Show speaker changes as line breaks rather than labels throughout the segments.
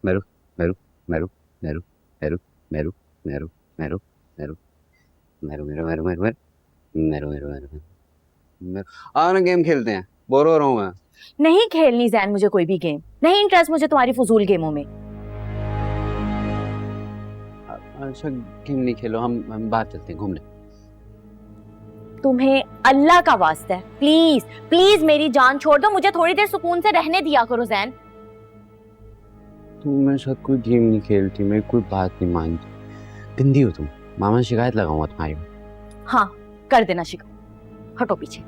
मेरू मेरू मेरू मेरू मेरू मेरू मेरू मेरू मेरू मेरू मेरू मेरू मेरू मेरू मेरू मेरू मेरू आओ ना गेम खेलते हैं, बोर हो रहा हूँ मैं।
नहीं खेलनी जैन मुझे कोई भी गेम, नहीं इंटरेस्ट मुझे तुम्हारी फजूल गेमों में।
अच्छा गेम नहीं खेलो, हम बाहर चलते हैं घूमने।
तुम्हें अल्लाह का वास्ता है, प्लीज प्लीज मेरी जान छोड़ दो, मुझे थोड़ी देर सुकून से रहने दिया करो जैन।
तुम मेरे साथ कोई गेम नहीं खेलती, मेरी कोई बात नहीं मानती, गंदी हो तुम। मामा से शिकायत लगाऊंगा तुम्हारी।
हाँ कर देना शिकायत, हटो पीछे।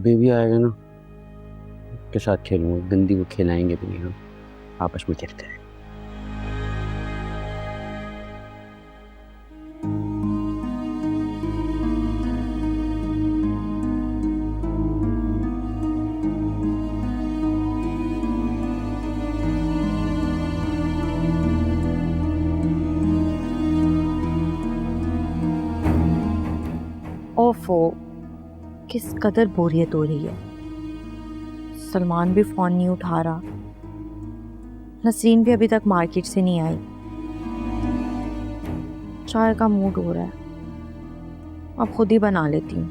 बेबी आएगा ना, के साथ खेलूंगा, गंदी को खिलाएंगे भी नहीं, हम आपस में खेलते हैं।
ओफो किस कदर बोरियत हो रही है। सलमान भी फोन नहीं उठा रहा, नसरीन भी अभी तक मार्केट से नहीं आई। चाय का मूड हो रहा है, अब खुद ही बना लेती हूँ।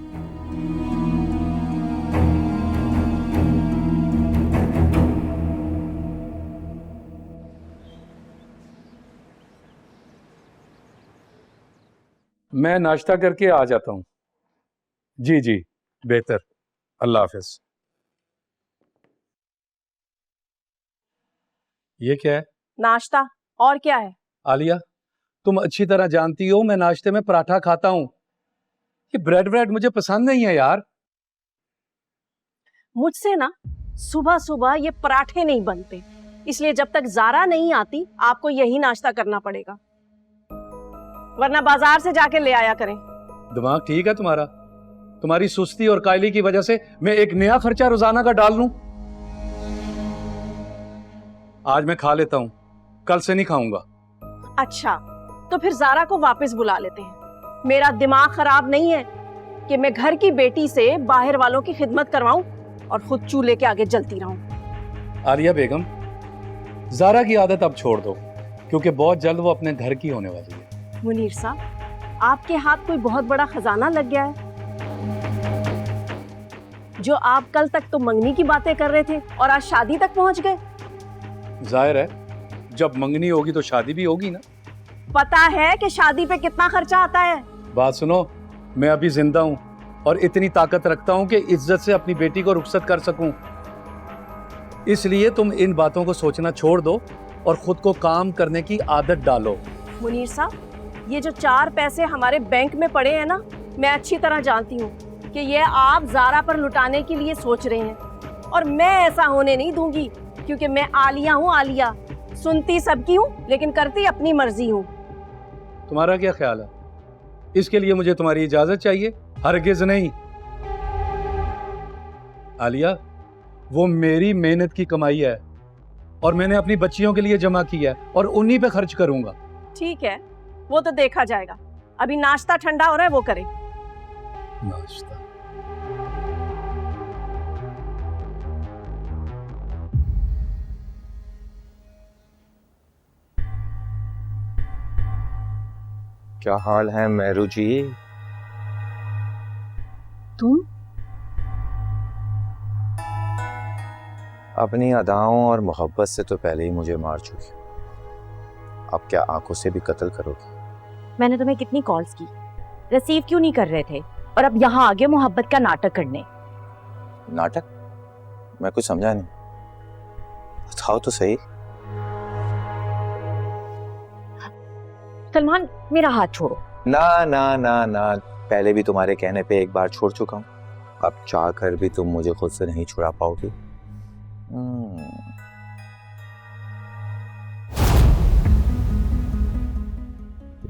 मैं नाश्ता करके आ जाता हूँ। जी जी बेहतर, अल्लाह हाफिज। ये क्या है?
नाश्ता। और क्या है?
आलिया तुम अच्छी तरह जानती हो मैं नाश्ते में पराठा खाता हूँ, ये ब्रेड मुझे पसंद नहीं है यार।
मुझसे ना सुबह सुबह ये पराठे नहीं बनते, इसलिए जब तक जारा नहीं आती आपको यही नाश्ता करना पड़ेगा, वरना बाजार से जाके ले आया करें।
दिमाग ठीक है तुम्हारा? तुम्हारी सुस्ती और कायली की वजह से मैं एक नया खर्चा रोजाना का डाल लूं? आज मैं खा लेता हूं, कल से नहीं खाऊंगा।
अच्छा तो फिर जारा को वापस बुला लेते हैं। मेरा दिमाग खराब नहीं है कि मैं घर की बेटी से बाहर वालों की खिदमत करवाऊं और खुद चूल्हे के आगे जलती रहूं।
आलिया बेगम, जारा की आदत अब छोड़ दो, क्योंकि बहुत जल्द वो अपने घर की होने वाली है।
मुनीर साहब, आपके हाथ कोई बहुत बड़ा खजाना लग गया है। जो आप कल तक तो मंगनी की बातें कर रहे थे और आज शादी तक पहुंच गए।
जाहिर है जब मंगनी होगी तो शादी भी होगी ना।
पता है कि शादी पे कितना खर्चा आता है।
बात सुनो, मैं अभी जिंदा हूं और इतनी ताकत रखता हूं कि इज्जत से अपनी बेटी को रुखसत कर सकूं, इसलिए तुम इन बातों को सोचना छोड़ दो और खुद को काम करने की आदत डालो।
मुनीर साहब, ये जो 4 पैसे हमारे बैंक में पड़े हैं ना, मैं अच्छी तरह जानती हूँ कि ये आप जारा पर लुटाने के लिए सोच रहे हैं, और मैं ऐसा होने नहीं दूंगी, क्योंकि मैं आलिया हूँ। आलिया सुनती सबकी हूँ लेकिन करती अपनी मर्जी हूँ।
तुम्हारा क्या ख्याल है? इसके लिए मुझे तुम्हारी इजाजत चाहिए? हरगिज नहीं। आलिया, वो मेरी मेहनत की कमाई है और मैंने अपनी बच्चियों के लिए जमा की है और उन्हीं पे खर्च करूंगा।
ठीक है, वो तो देखा जाएगा। अभी नाश्ता ठंडा हो रहा है, वो करें।
नाश्ता?
क्या हाल है मेरू जी?
तुम
अपनी अदाओं और मोहब्बत से तो पहले ही मुझे मार चुकी, अब क्या आंखों से भी कत्ल करोगी?
मैंने तुम्हें कितनी कॉल्स की, रिसीव क्यों नहीं कर रहे थे, और अब यहाँ आगे मोहब्बत का नाटक करने।
नाटक? मैं कुछ समझा नहीं, बताओ तो सही।
सलमान मेरा हाथ छोड़ो।
ना ना ना ना, पहले भी तुम्हारे कहने पे एक बार छोड़ चुका हूँ, अब चाह कर भी तुम मुझे खुद से नहीं छुड़ा पाओगी।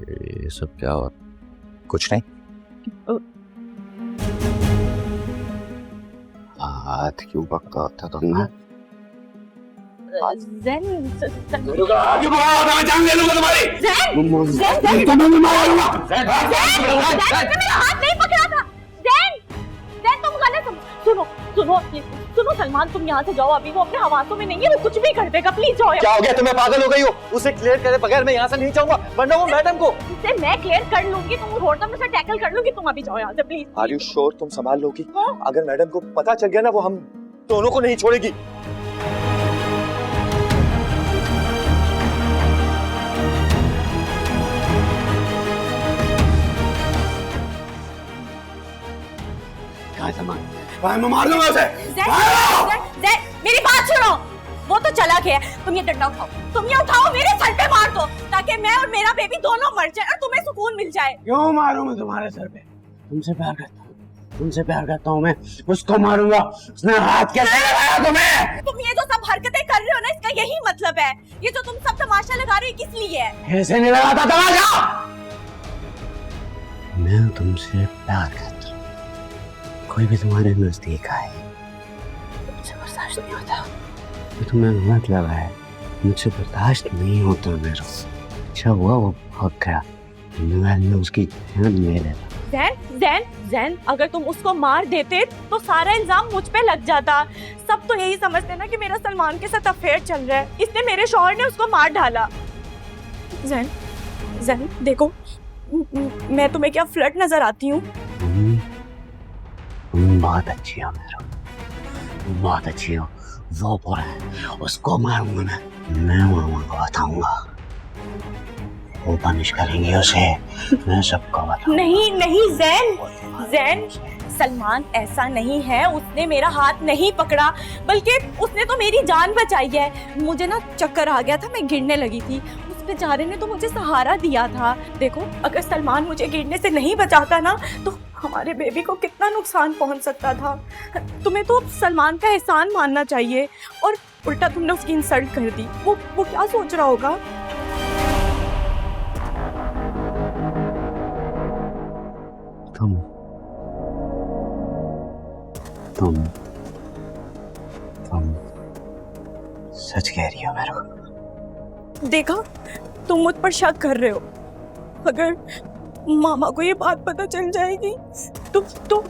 ये सब क्या हुआ?
कुछ नहीं।
हाथ क्यों पक्का होता तुमने?
ज़ैन
आगे बढ़ाओ, मैं जान ले लूंगा तुम्हारी।
तुम्हें मार दूंगा। ज़ैन मेरा हाथ नहीं पकड़ा था। ज़ैन तुम गलत सलमान तुम यहाँ से जाओ, अभी वो अपने हवासों में नहीं है, वो कुछ भी कर देगा, प्लीज जाओ।
क्या हो गया तुम्हें, पागल हो गई हो? उसे क्लियर करे बगैर मैं यहाँ से नहीं जाऊंगा, वरना वो मैडम को।
इसे मैं क्लियर कर लूंगी, तुम रोड में से टैकल कर लूंगी, तुम अभी जाओ यहाँ से प्लीज।
आर यू श्योर तुम संभाल लोगी? अगर मैडम को पता चल गया ना, वो हम दोनों को नहीं छोड़ेगी।
मैं मार दूंगा उसे।
मेरी बात सुनो, वो तो चला गया, तुम ये डंडा उठाओ, तुम ये उठाओ, मेरे सर पे मार दो, ताकि मैं और मेरा बेबी दोनों मर जाए और तुम्हें सुकून मिल जाए।
क्यों मारूं मैं तुम्हारे सर पे? तुमसे प्यार करता हूँ, तुमसे प्यार करता हूँ मैं, उसको मारूंगा। उसने हाथ कैसे लगाया तुम्हें?
तुम ये जो सब हरकतें कर रहे हो ना, इसका यही मतलब है। ये जो तुम सब तमाशा लगा रहे हो किस लिए है?
कैसे नहीं लगाता तमाशा? मैं तुमसे प्यार करता हूँ, कोई भी तुम्हारे नजदीक आए मुझसे बर्दाश्त नहीं होता। तुम्हें मतलब है, मुझसे बर्दाश्त नहीं होता मेरा। अच्छा हुआ वो भाग गया, मैं उसकी जान ले लेता।
जैन, अगर तुम उसको मार देते तो सारा इल्जाम मुझ पे लग जाता। सब तो यही समझते ना कि मेरा सलमान के साथ अफेयर चल रहा है, इसलिए मेरे शौहर ने उसको मार डाला। जैन देखो, मैं तुम्हें क्या फ्लर्ट नजर आती हूँ?
बहुत अच्छी हो मेरा, बहुत अच्छी हो। वो बुरा है, उसको मारूंगा मैं मामा को बताऊंगा, वो पनिश करेंगे उसे, मैं सबको बताऊंगा।
नहीं जैन, सलमान ऐसा नहीं है, उसने मेरा हाथ नहीं पकड़ा, बल्कि उसने तो मेरी जान बचाई है। मुझे ना चक्कर आ गया था, मैं गिरने लगी थी, उस बेचारे ने तो मुझे सहारा दिया था। देखो, अगर सलमान मुझे गिरने से नहीं बचाता ना, तो हमारे बेबी को कितना नुकसान पहुंच सकता था। तुम्हें तो सलमान का एहसान मानना चाहिए, और उल्टा तुमने उसकी इंसल्ट कर दी। वो क्या सोच रहा होगा?
तुम सच कह रही हो मेरे को?
देखा, तुम मुझ पर शक कर रहे हो। अगर मामा को ये बात पता चल जाएगी तो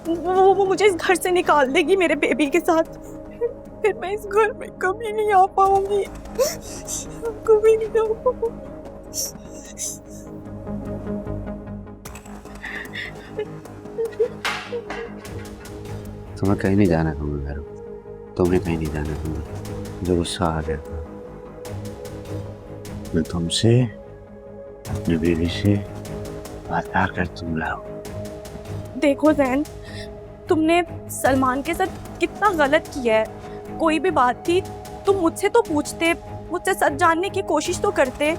वो मुझे इस घर से निकाल देगी मेरे बेबी के साथ। फिर मैं इस घर में कभी नहीं आ पाऊंगी, कभी नहीं आ पाऊंगी।
तुम्हें कहीं नहीं जाना दूंगा मेरे को, तुम्हें कहीं नहीं जाना दूंगा। मुझे गुस्सा आ गया था, मैं तुमसे, अपने बीवी से बात कर तुम लाओ।
देखो जैन, तुमने सलमान के साथ कितना गलत किया है। कोई भी बात थी तुम मुझसे तो पूछते, मुझसे सच जानने की कोशिश तो करते।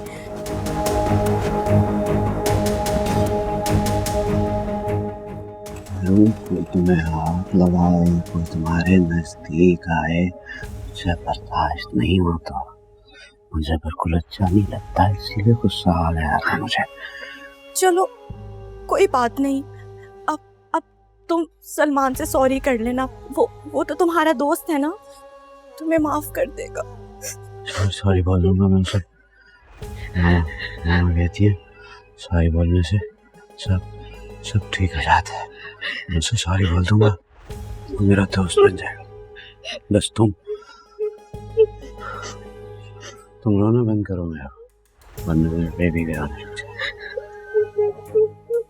कोई तुम्हें हाथ लगाए, कोई तुम्हारे नजदीक आए, मुझे बर्दाश्त नहीं होता, मुझे बिल्कुल अच्छा नहीं लगता, इसीलिए गुस्सा आ गया था मुझे।
चलो कोई बात नहीं, अब तुम सलमान से सॉरी कर लेना, वो तो तुम्हारा दोस्त है ना, तुम्हें माफ कर देगा।
सॉरी बोल दूंगा मैं उसे। मामा कहती है सॉरी बोलने से सब ठीक हो जाता है। मैं उसे सॉरी बोल दूंगा, वो मेरा दोस्त बन जाएगा। बस तुम रोना बंद करो मेरा, वरना मेरे बेबी भी आने लग जाए।